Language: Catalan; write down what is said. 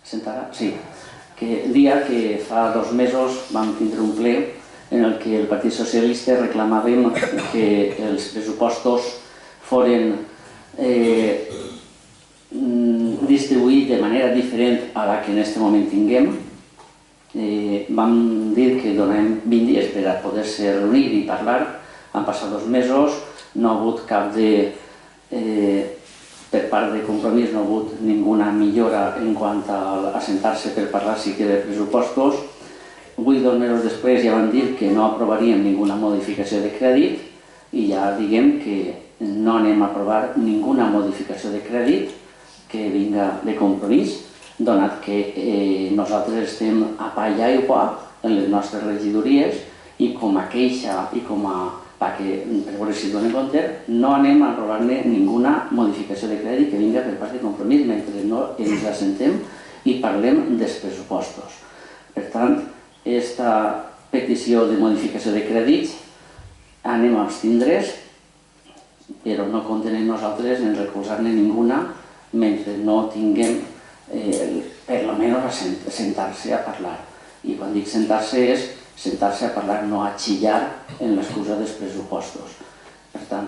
Sentarà? Sí. Que dia que fa 2 mesos vam tindre un ple en el que el Partit Socialista reclamàvem que els pressupostos foren distribuïts de manera diferent a la que en aquest moment tinguem. Vam dir que donem 20 dies per a poder-se reunir i parlar. Han passat 2 mesos, no ha hagut cap de... Per part de Compromís no ha hagut ninguna millora en quant a assentar-se per parlar sí que de pressupostos. Avui, 2 mesos després, ja van dir que no aprovaríem ninguna modificació de crèdit i ja diguem que no anem a aprovar ninguna modificació de crèdit que vinga de Compromís, donat que nosaltres estem a pa i aigua en les nostres regidories i com a queixa i com a per veure si es donen compte, no anem a aprovar-ne ninguna modificació de crèdit que vinga per part de Compromís mentre no ens assentem i parlem dels pressupostos. Per tant, aquesta petició de modificació de crèdits anem a abstindre's, però no compten amb nosaltres en recolzar-ne ninguna mentre no tinguem per almenys sentar-se a parlar. I quan dic sentar-se és sentar-se a parlar, no a xillar en l'excusa dels pressupostos. Per tant,